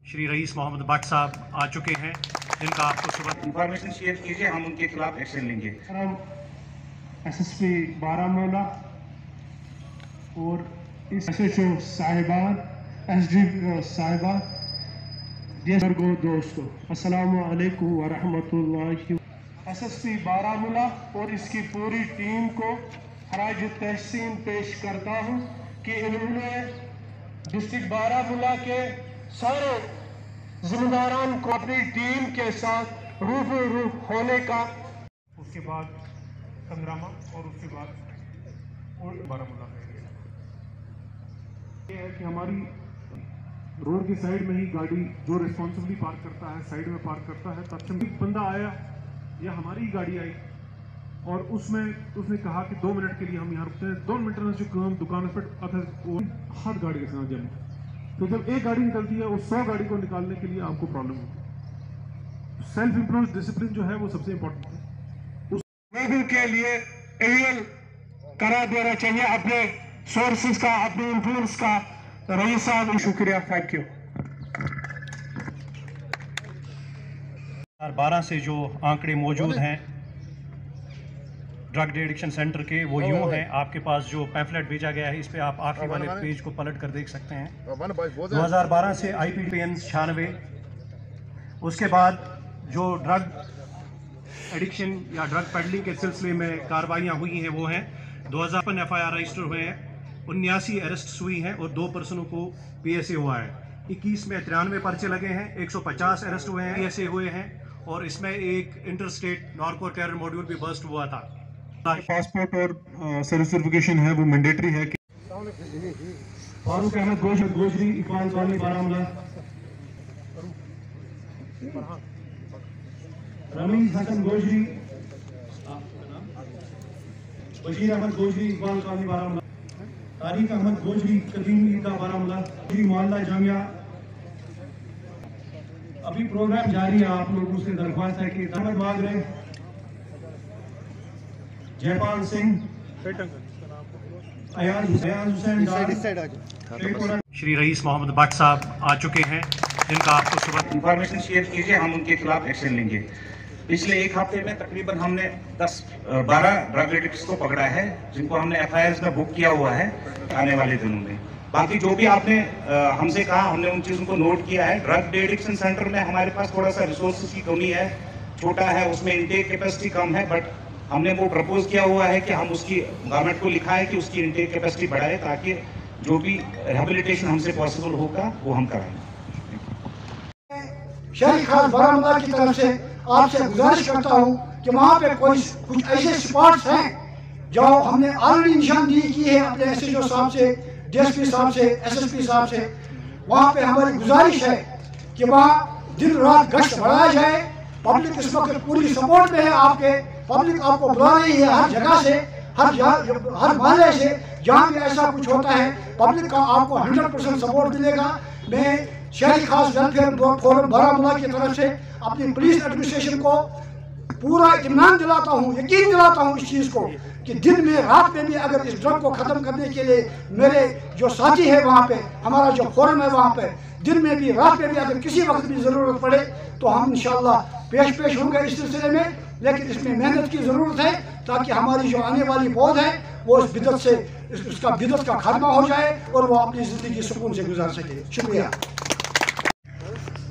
Shri rice Mohammad Bhatt साहब आ चुके हैं, जिनका आपको सुबह इंफॉर्मेशन शेयर कीजिए, हम उनके खिलाफ एक्शन लेंगे। एसएसपी बारामूला और इस एसएचओ साहिबान, एसडीपीओ साहिबान, डियर दोस्तों, अस्सलामु अलैकुम व रहमतुल्लाहि। एसएसपी बारामूला और इसकी पूरी टीम को खराज तहसीन पेश करता हूँ कि इन्होंने डिस्ट्रिक्ट बारामूला के सारे जिम्मेदारान को अपनी टीम के साथ रूबरू होने का, उसके बाद कंगरामा और उसके बाद और बारामूला ये है कि हमारी रोड की साइड में ही गाड़ी जो रिस्पॉन्सिबली पार्क करता है, साइड में पार्क करता है, तब से एक बंदा आया या हमारी ही गाड़ी आई और उसने कहा कि 2 मिनट के लिए हम यहाँ रुकते हैं। 2 मिनट जो दुकान पर हर गाड़ी के साथ जमा, तो जब एक गाड़ी निकलती है उस 100 गाड़ी को निकालने के लिए आपको प्रॉब्लम होती है। सेल्फ इम्प्रूव डिसिप्लिन जो है वो सबसे इम्पोर्टेंट है। उस लोगों के लिए एवियल करा देना चाहिए अपने सोर्सेज का, अपने इन्फ्लुएंस का। रईस साहब शुक्रिया, थैंक यू। 2012 से जो आंकड़े मौजूद हैं ड्रग एडिक्शन सेंटर के, वो यूँ हैं। आपके पास जो पैम्फलेट भेजा गया है, इस पे आप आखिरी वाले पेज को पलट कर देख सकते हैं। 2012 से IPPN 96, उसके बाद जो ड्रग एडिक्शन या ड्रग पेडलिंग के सिलसिले में कार्रवाइयाँ हुई हैं वो हैं 2000 FIR रजिस्टर हुए हैं, 79 अरेस्ट हुई हैं और 2 पर्सनों को PSA हुआ है। 21 में 93 पर्चे लगे हैं, 150 अरेस्ट हुए हैं, PSA हुए हैं और इसमें एक इंटरस्टेट नार्को टेरर मॉड्यूल भी बस्ट हुआ था। पासपोर्ट और सर्टिफिकेशन है वो मैंडेटरी है कि फारूक अहमद गोजरी, इकबाल कॉलोनी बारामूला, रमीज हसन गोजरी, बशीर अहमद गोजरी, इकबाल कॉलोनी बारामूला, तारिक अहमद गोजरी, कदीम ईदगाह बारामूला, मोहल्ला जामिया। अभी प्रोग्राम जारी है, आप लोगों से दरख्वास्त है कि दामद मांग रहे जयपाल सिंह, अयाज हुसैन, श्री रईस मोहम्मद भट्ट साहब आ चुके हैं, जिनका आपको सुबह इंफॉर्मेशन शेयर कीजिए, हम उनके खिलाफ एक्शन लेंगे। पिछले 1 हफ्ते में तकरीबन हमने 10-12 ड्रग एडिक्ट्स को पकड़ा है, जिनको हमने FIRs में बुक किया हुआ है आने वाले दिनों में। बाकी जो भी आपने हमसे कहा, हमने उन चीज़ों को नोट किया है। ड्रग एडिक्शन सेंटर में हमारे पास थोड़ा सा रिसोर्सेज की कमी है, छोटा है, उसमें इनटेक कैपेसिटी कम है, बट हमने वो प्रपोज किया हुआ है कि हम उसकी गवर्नमेंट को लिखा है कि उसकी इनटेक कैपेसिटी बढ़ाए, ताकि जो भी रिहेबिलिटेशन हमसे पॉसिबल होगा वो हम कराएंगे। शहरी खास बारामूला की तरफ से आपसे गुजारिश करता हूँ कि वहाँ पे कुछ ऐसे स्पॉट्स हैं जो हमने ऑलरेडी निशानदेही की है अपने SHO साहब से, DSP साहब से, SSP साहब से। वहाँ पे हमारी गुजारिश है कि वहाँ दिन रात गश्त बढ़ाया जाए। पब्लिक इस वक्त पूरी सपोर्ट में है आपके, पब्लिक आपको बुला रही है हर जगह से, हर मोहल्ले से। जहाँ भी ऐसा कुछ होता है पब्लिक का आपको 100% सपोर्ट मिलेगा। मैं शहरी खास वेलफेयर फोरम बारामूला की तरफ से अपनी पुलिस एडमिनिस्ट्रेशन को पूरा इत्मीनान दिलाता हूँ, यकीन दिलाता हूँ इस चीज़ को कि दिन में रात में भी अगर इस ड्रग को ख़त्म करने के लिए मेरे जो साथी है वहाँ पे, हमारा जो फोरम है वहाँ पे, दिन में भी रात में भी अगर किसी वक्त भी ज़रूरत पड़े तो हम इंशाअल्लाह पेश होंगे इस सिलसिले में। लेकिन इसमें मेहनत की ज़रूरत है ताकि हमारी जो आने वाली पौध है वो इस बिदत से, उसका बिदत का खात्मा हो जाए और वो अपनी ज़िंदगी सुकून से गुजार सके। शुक्रिया।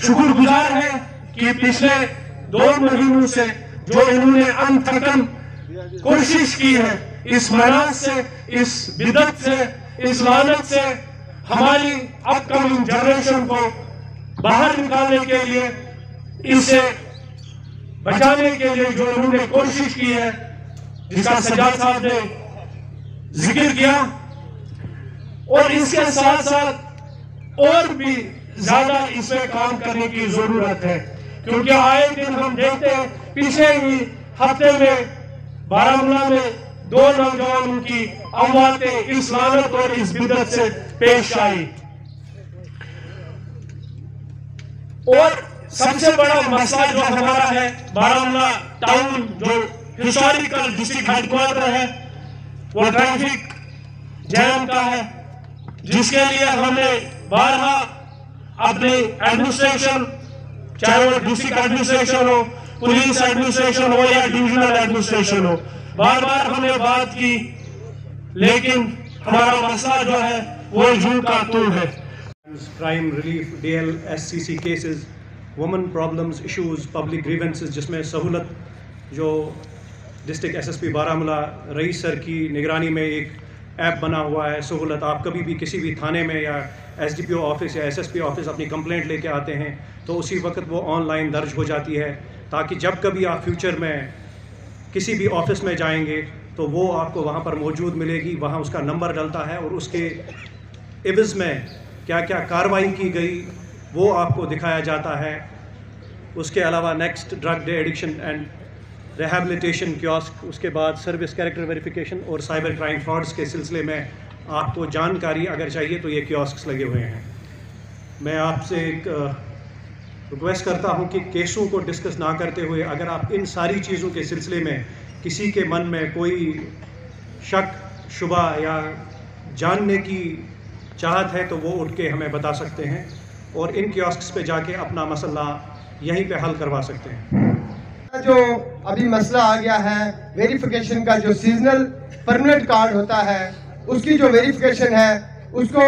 शुक्रगुजार है कि पिछले 2 महीनों से जो इन्होंने अनथकन कोशिश की है इस मराज से, इस बिदत से, इस लानत से हमारी अपकमिंग जनरेशन को बाहर निकालने के लिए, इसे बचाने के लिए जो इन्होंने कोशिश की है, जिसका सज्जाद साहब ने जिक्र किया, और इसके साथ साथ और भी ज्यादा इसमें काम करने की जरूरत है। क्योंकि आए दिन हम देखते हैं, पिछले ही हफ्ते में बारामूला में 2 नौजवानों की अमवातें इस लानत और इस बिदत से पेश आई। और सबसे बड़ा मसला जो हमारा है, बारामूला टाउन जो हिस्टोरिकल डिस्ट्रिक्ट हेडक्वार्टर है, वो ट्रैफिक जैम का है, जिसके लिए हमें 12 अपनी एडमिनिस्ट्रेशन, चाहे वो डिस्ट्रिक्ट एडमिनिस्ट्रेशन हो, पुलिस एडमिनिस्ट्रेशन हो या डिविजनल एडमिनिस्ट्रेशन हो, बार बार हमने बात की, लेकिन हमारा मसला जो है वो यूं का तू है। Crime relief, DL, SCC cases, women problems, issues, public grievances, जिसमें सहूलत जो district SSP Baramulla rice sir की निगरानी में एक ऐप बना हुआ है। सहूलत, आप कभी भी किसी भी थाने में या SDPO ऑफिस या SSP ऑफिस अपनी कंप्लेंट लेके आते हैं तो उसी वक्त वो ऑनलाइन दर्ज हो जाती है, ताकि जब कभी आप फ्यूचर में किसी भी ऑफिस में जाएंगे तो वो आपको वहाँ पर मौजूद मिलेगी। वहाँ उसका नंबर डलता है और उसके एवज़ में क्या क्या कार्रवाई की गई वो आपको दिखाया जाता है। उसके अलावा next drug day addiction and rehabilitation kiosk, उसके बाद सर्विस कैरेक्टर वेरिफिकेशन और साइबर क्राइम फ्रॉड्स के सिलसिले में आपको जानकारी अगर चाहिए तो ये कियोस्क लगे हुए हैं। मैं आपसे एक रिक्वेस्ट करता हूं कि केसों को डिस्कस ना करते हुए अगर आप इन सारी चीज़ों के सिलसिले में किसी के मन में कोई शक, शुबा या जानने की चाहत है तो वो उठ के हमें बता सकते हैं और इन कियोस्क पे जाके अपना मसला यहीं पे हल करवा सकते हैं। जो अभी मसला आ गया है वेरिफिकेशन का, जो सीजनल परमानेंट कार्ड होता है उसकी जो वेरिफिकेशन है उसको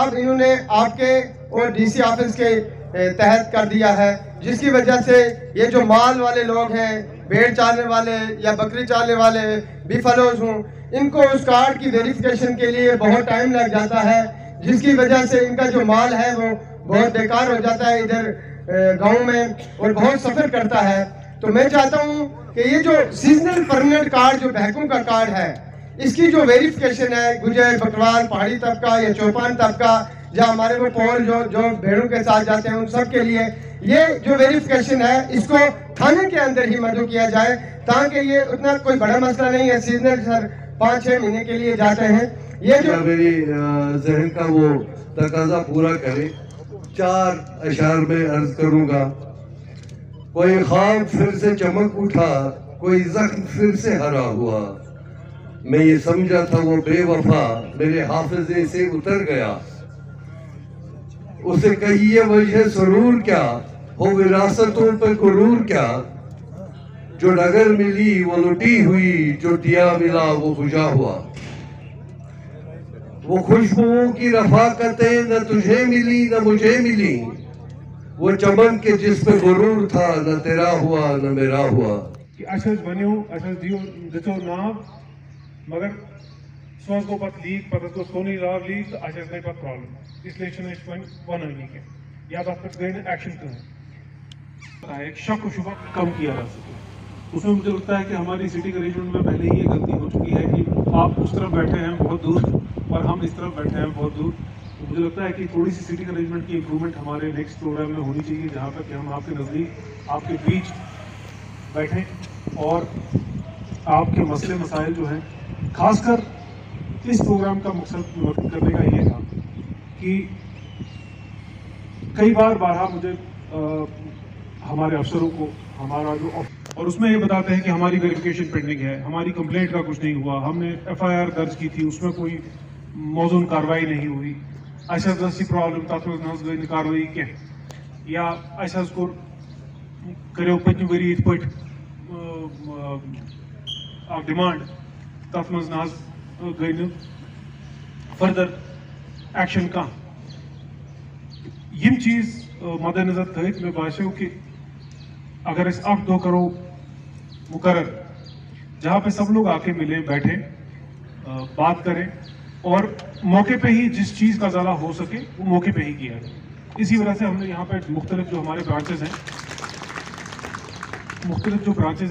अब इन्होंने आपके और DC ऑफिस के तहत कर दिया है, जिसकी वजह से ये जो माल वाले लोग हैं, भेड़ चालने वाले या बकरी चालने वाले बिफलोज हों, इनको उस कार्ड की वेरिफिकेशन के लिए बहुत टाइम लग जाता है, जिसकी वजह से इनका जो माल है वो बहुत बेकार हो जाता है इधर गांव में और बहुत सफ़र करता है। तो मैं चाहता हूं कि ये जो सीजनल परमानेंट कार्ड जो बहकूम का कार्ड है, इसकी जो वेरिफिकेशन है गुजर, बकरवाल, पहाड़ी तबका या चौपान तबका, जहाँ हमारे वो पोल जो भेड़ों के साथ जाते हैं उन सब के लिए ये जो वेरिफिकेशन है इसको थाने के अंदर ही मदू किया जाए, ताकि ये उतना कोई बड़ा मसला नहीं है। सीजनल सर 5-6 महीने के लिए जाते हैं। ये जो मेरी जहन का वो तकाजा पूरा करे, 4 अशार में अर्ज करूंगा। कोई ख्वाब फिर से चमक उठा, कोई जख्म फिर से हरा हुआ, मैं ये समझा था वो बेवफा मेरे हाफिजे से उतर गया। उसे कहिए वजह सरूर क्या हो, विरासतों पे गुरूर क्या, जो डगर मिली वो लुटी हुई, जो दिया मिला वो बुझा हुआ। वो खुशबुओं की रफाकतें न तुझे मिली न मुझे मिली, वो चमन के जिस पे गुरूर था न तेरा हुआ न मेरा हुआ। अशज बनो अशज दियो दितो नाम मगर सोच को पत लीक पत तो सोनी राव लीक तो अशज नहीं पत प्रॉब्लम, इसलिए चुनिश वन नहीं के या बात पर गए एक्शन करें, एक शक शुबा कम किया जा सके। उसमें मुझे लगता है कि हमारी सिटिंग अरेंजमेंट में पहले ही ये गलती हो चुकी है कि आप उस तरफ बैठे हैं बहुत दूर और हम इस तरफ बैठे हैं बहुत दूर। तो मुझे लगता है कि थोड़ी सी सिटिंग अरेंजमेंट की इम्प्रूवमेंट हमारे नेक्स्ट प्रोग्राम में होनी चाहिए, जहाँ पर कि हम आपके नज़दीक आपके बीच बैठें और आपके मसले मसाइल जो हैं, खासकर इस प्रोग्राम का मकसद करने का ये था कि कई बार मुझे हमारे अफसरों को हमारा जो और उसमें ये बताते हैं कि हमारी वेरिफिकेशन पेंडिंग है, हमारी कंप्लेंट का कुछ नहीं हुआ, हमने FIR दर्ज की थी उसमें कोई मौजूद कार्रवाई नहीं हुई, ऐसी प्रॉब्लम तक कार्रवाई क्या या ऐसा उसको करो पत्नी वरी इत पे डिमांड तथ मज गई फर्दर एक्शन का यम चीज मद्देनजर थत मे बासेव कि अगर इस 8-2 करोड़ मुकर्रर जहाँ पे सब लोग आके मिले बैठे बात करें और मौके पे ही जिस चीज़ का ज़्यादा हो सके वो मौके पे ही किया जाए। इसी वजह से हमने यहाँ पे मुख्तलिफ जो हमारे ब्रांचेज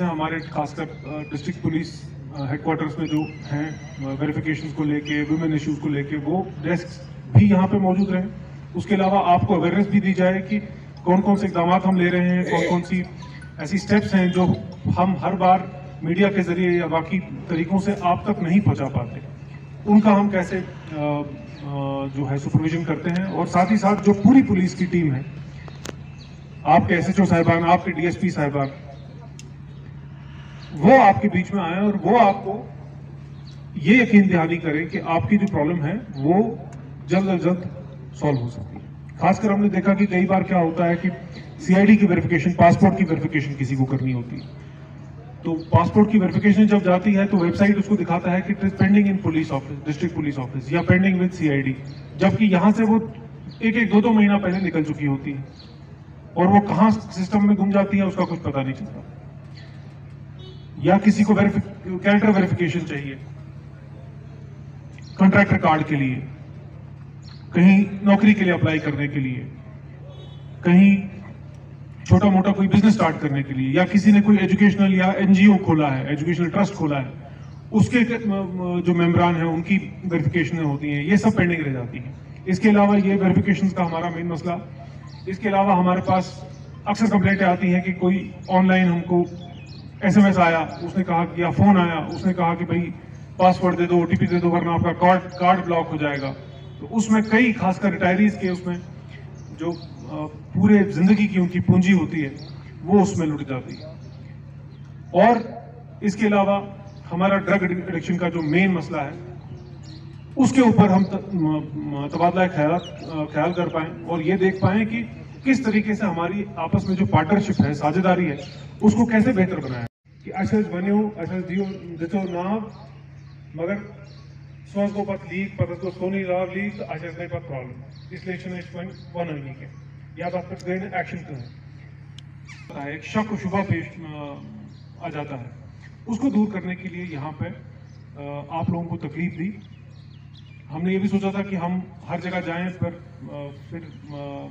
हैं, हमारे खासकर डिस्ट्रिक्ट पुलिस हेडक्वार्टर्स में जो हैं वेरिफिकेशन को लेके, वुमेन इश्यूज़ को लेके, वो डेस्क भी यहाँ पे मौजूद रहें। उसके अलावा आपको अवेयरनेस भी दी जाए कि कौन कौन से इक़दाम हम ले रहे हैं, कौन कौन सी ऐसी स्टेप्स हैं जो हम हर बार मीडिया के ज़रिए या बाकी तरीक़ों से आप तक नहीं पहुँचा पाते, उनका हम कैसे जो है सुपरविजन करते हैं। और साथ ही साथ जो पूरी पुलिस की टीम है, आपके SHO साहिबान, आपके DSP साहिबान, वो आपके बीच में आए और वो आपको ये यकीन दहानी करें कि आपकी जो प्रॉब्लम है वो जल्द अज जल्द सॉल्व हो सकती है। खासकर हमने देखा कि कई बार क्या होता है कि CID की वेरिफिकेशन, पासपोर्ट की वेरिफिकेशन किसी को करनी होती है, तो पासपोर्ट की वेरिफिकेशन जब जाती है तो वेबसाइट उसको दिखाता है कि pending in police office, district police office, या पेंडिंग विद CID, जबकि यहाँ से वो 1-2 महीना पहले निकल चुकी होती है और वो कहाँ सिस्टम में गुम जाती है उसका कुछ पता नहीं चलता। या किसी को कैरेक्टर वेरिफिकेशन चाहिए कॉन्ट्रैक्टर कार्ड के लिए, कहीं नौकरी के लिए अप्लाई करने के लिए, कहीं छोटा मोटा कोई बिजनेस स्टार्ट करने के लिए, या किसी ने कोई एजुकेशनल या NGO खोला है, एजुकेशनल ट्रस्ट खोला है, उसके जो मेंबरान हैं उनकी वेरिफिकेशन होती हैं, ये सब पेंडिंग रह जाती हैं। इसके अलावा ये वेरिफिकेशन का हमारा मेन मसला। इसके अलावा हमारे पास अक्सर कंप्लेंटें आती हैं कि कोई ऑनलाइन हमको SMS आया, उसने कहा कि, या फोन आया, उसने कहा कि भाई पासवर्ड दे दो, OTP दे दो, वरना आपका कार्ड ब्लॉक हो जाएगा। तो उसमें कई खासकर रिटायरीज के उसमें जो पूरे जिंदगी की उनकी पूंजी होती है वो उसमें लुट जाती है। और इसके अलावा हमारा ड्रग एडिक्शन का जो मेन मसला है उसके ऊपर हम तबादला ख्याल कर पाएं और ये देख पाएं कि किस तरीके से हमारी आपस में जो पार्टनरशिप है, साझेदारी है, उसको कैसे बेहतर बनाएं। कि अस बनो, अस दितो नाव, मगर सोच गो पत लीक, पत गो सोनी लाव लीक, तो अस गई पत प्रॉब्लम, इसलिए वन के या तक पे गई एक्शन करें। एक शक व शुबा पेश आ जाता है, उसको दूर करने के लिए यहाँ पे आप लोगों को तकलीफ दी। हमने ये भी सोचा था कि हम हर जगह जाएं, पर फिर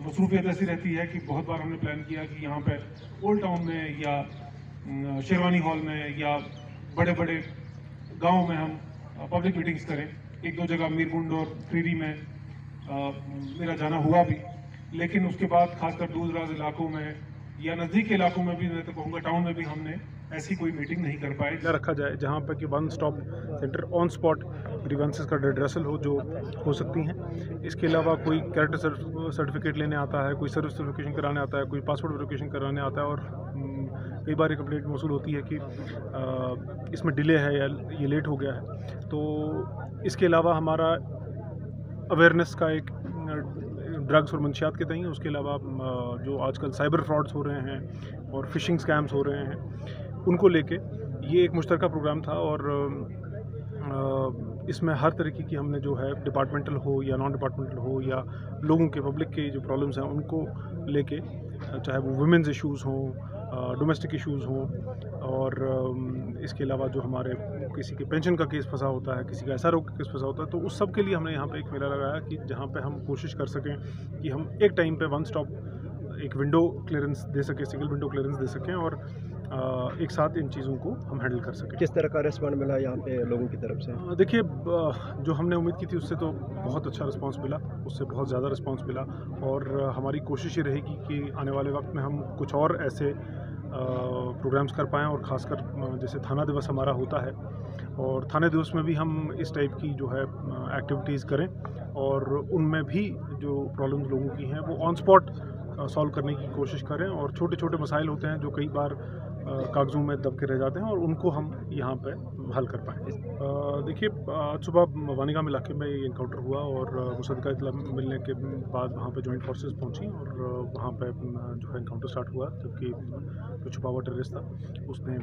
मसरूफियत ऐसी रहती है कि बहुत बार हमने प्लान किया कि यहाँ पे ओल्ड टाउन में या शेरवानी हॉल में या बड़े बड़े गाँव में हम पब्लिक मीटिंग्स करें। 1-2 जगह मीरगुंड और फ्रीरी में मेरा जाना हुआ भी, लेकिन उसके बाद खासकर दूर दराज इलाकों में या नज़दीक के इलाकों में भी, मैं तो कहूँगा टाउन में भी, हमने ऐसी कोई मीटिंग नहीं कर पाए। रखा जाए जहाँ पर कि one stop centre on spot grievances का रिड्रेसल हो, जो हो सकती हैं। इसके अलावा कोई कैरेक्टर सर्टिफिकेट लेने आता है, कोई सर्विस वेरिफिकेशन कराने आता है, कोई पासपोर्ट वेरिफिकेशन कराने आता है, और कई बार ये कंप्लेंट मौसूल होती है कि इसमें डिले है या ये लेट हो गया है। तो इसके अलावा हमारा अवेयरनेस का एक ड्रग्स और मंशियात के तई, उसके अलावा जो आजकल साइबर फ्रॉड्स हो रहे हैं और फिशिंग स्कैम्स हो रहे हैं, उनको लेके ये एक मुश्तरका प्रोग्राम था। और इसमें हर तरीके की हमने जो है, डिपार्टमेंटल हो या नॉन डिपार्टमेंटल हो या लोगों के, पब्लिक के जो प्रॉब्लम्स हैं उनको लेके, चाहे वो वुमेन्स इश्यूज़ हों, डोमेस्टिक इश्यूज़ हों, और इसके अलावा जो हमारे किसी के पेंशन का केस फंसा होता है, किसी का SRO का केस फंसा होता है, तो उस सब के लिए हमने यहाँ पे एक मेला लगाया कि जहाँ पे हम कोशिश कर सकें कि हम एक टाइम पे वन स्टॉप एक विंडो क्लियरेंस दे सकें, सिंगल विंडो क्लियरेंस दे सकें, और एक साथ इन चीज़ों को हम हैंडल कर सकें। किस तरह का रिस्पॉन्स मिला यहाँ पे लोगों की तरफ से? देखिए, जो हमने उम्मीद की थी उससे तो बहुत अच्छा रिस्पांस मिला, उससे बहुत ज़्यादा रिस्पांस मिला, और हमारी कोशिश ये रहेगी कि आने वाले वक्त में हम कुछ और ऐसे प्रोग्राम्स कर पाएँ, और ख़ासकर जैसे थाना दिवस हमारा होता है, और थाने दिवस में भी हम इस टाइप की जो है एक्टिविटीज़ करें, और उनमें भी जो प्रॉब्लम्स लोगों की हैं वो ऑन स्पॉट सॉल्व करने की कोशिश करें, और छोटे छोटे मसाइल होते हैं जो कई बार कागज़ों में दब के रह जाते हैं, और उनको हम यहाँ पे हल कर पाएँ। देखिए, आज सुबह वानिगाम इलाके में ये इनकाउंटर हुआ, और मुसद्दका इत्तला मिलने के बाद वहाँ पे जॉइंट फोर्सेस पहुँची, और वहाँ पे जो है इनकाउंटर स्टार्ट हुआ, जबकि जो छुपा हुआ टेररिस्ट था उसने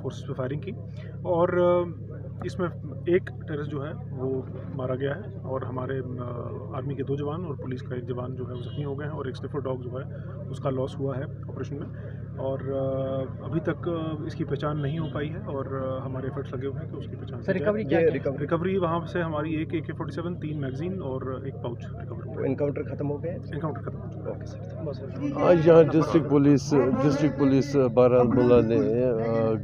फोर्सेस पे फायरिंग की, और इसमें एक टेररिस्ट जो है वो मारा गया है, और हमारे आर्मी के 2 जवान और पुलिस का 1 जवान जो है वो जख्मी हो गए हैं, और एक स्निफर डॉग जो है उसका लॉस हुआ है ऑपरेशन में, और अभी तक इसकी पहचान नहीं हो पाई है, और हमारे एफर्ट्स लगे हुए हैं कि उसकी पहचान। सर, रिकवरी क्या है? रिकवरी वहाँ से हमारी एक AK-47, 3 मैगजीन और 1 पाउच रिकवर हुआ। एनकाउंटर खत्म हो गया? एनकाउंटर खत्म हो चुका। Okay sir. आज यहाँ डिस्ट्रिक्ट पुलिस बारामूला ने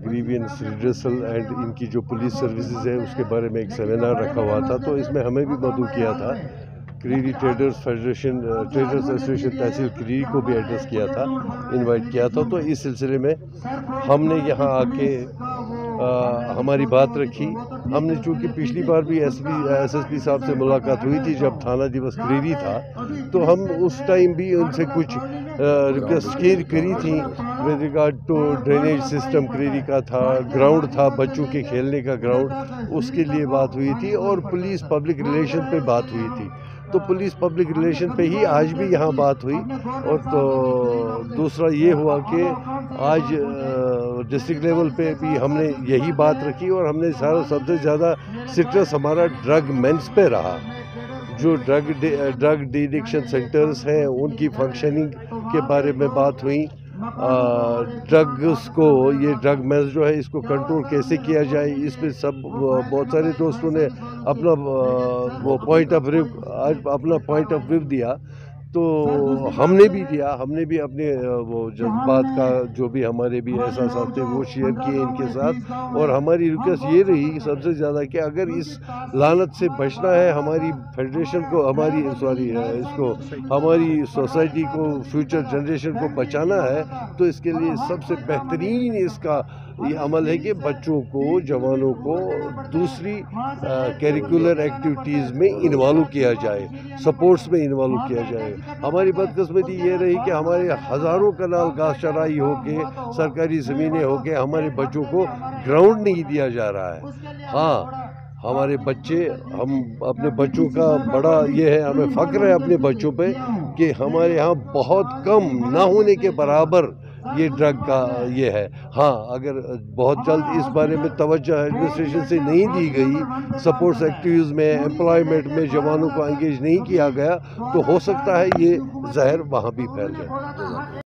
ग्रीवियंस रिड्रेसल एंड इनकी जो पुलिस सर्विसेज है उसके बारे में एक सेमिनार रखा हुआ था, तो इसमें हमें भी मदऊ किया था। क्रीरी ट्रेडर्स एसोसिएशन तहसील क्रीरी को भी एड्रेस किया था, इनवाइट किया था। तो इस सिलसिले में हमने यहाँ आके हमारी बात रखी। हमने चूँकि पिछली बार भी SSP साहब से मुलाकात हुई थी जब थाना दिवस क्रीरी था, तो हम उस टाइम भी उनसे कुछ रिक्वेस्ट करी थी with regard to drainage system क्रीरी का था, ग्राउंड था बच्चों के खेलने का ग्राउंड, उसके लिए बात हुई थी, और पुलिस पब्लिक रिलेशन पे बात हुई थी। تو پولیس پبلک ریلیشن پہ ہی آج بھی یہاں بات ہوئی. اور تو دوسرا یہ ہوا کہ آج ڈسٹرکٹ لیول پہ بھی ہم نے یہی بات رکھی اور ہم نے سب سے زیادہ سٹرس ہمارا ڈرگ مینس پہ رہا. جو ڈرگ ڈی ایڈکشن سینٹرز ہیں ان کی فنکشننگ کے بارے میں بات ہوئی. ڈرگس کو یہ ڈرگ میز جو ہے اس کو کنٹرول کیسے کیا جائے اس پہ بہت سارے دوستوں نے اپنا وہ پوائنٹ آف ویو دیا. تو ہم نے بھی دیا, ہم نے بھی اپنے وہ جذبات کا جو بھی ہمارے بھی احساسات تھے وہ شیئر کیے ان کے ساتھ. اور ہماری ریکویسٹ یہ رہی سب سے زیادہ کہ اگر اس لعنت سے بچنا ہے ہماری فیڈریشن کو ہماری سوسائٹی کو فیوچر جنریشن کو بچانا ہے تو اس کے لیے سب سے بہترین اس کا یہ عمل ہے کہ بچوں کو جوانوں کو دوسری کیریکولر ایکٹیویٹیز میں انوالو کیا جائے, سپورٹس میں انوالو کیا جائے. ہماری بدقسمتی یہ رہی کہ ہمارے ہزاروں کنال گھاس چرائی ہو کے سرکاری زمینیں ہو کے ہمارے بچوں کو گراؤنڈ نہیں دیا جا رہا ہے. ہاں ہمارے بچے, ہم اپنے بچوں کا بڑا یہ ہے, ہمیں فخر ہے اپنے بچوں پہ کہ ہمارے یہاں بہت کم نہ ہونے کے برابر یہ ڈرگ کا یہ ہے. ہاں اگر بہت جلد اس بارے میں توجہ ایڈمنسٹریشن سے نہیں دی گئی, سپورٹس ایکٹیویٹیز میں امپلائمنٹ میں جوانوں کو انگیج نہیں کیا گیا تو ہو سکتا ہے یہ زہر وہاں بھی پھیل جائے.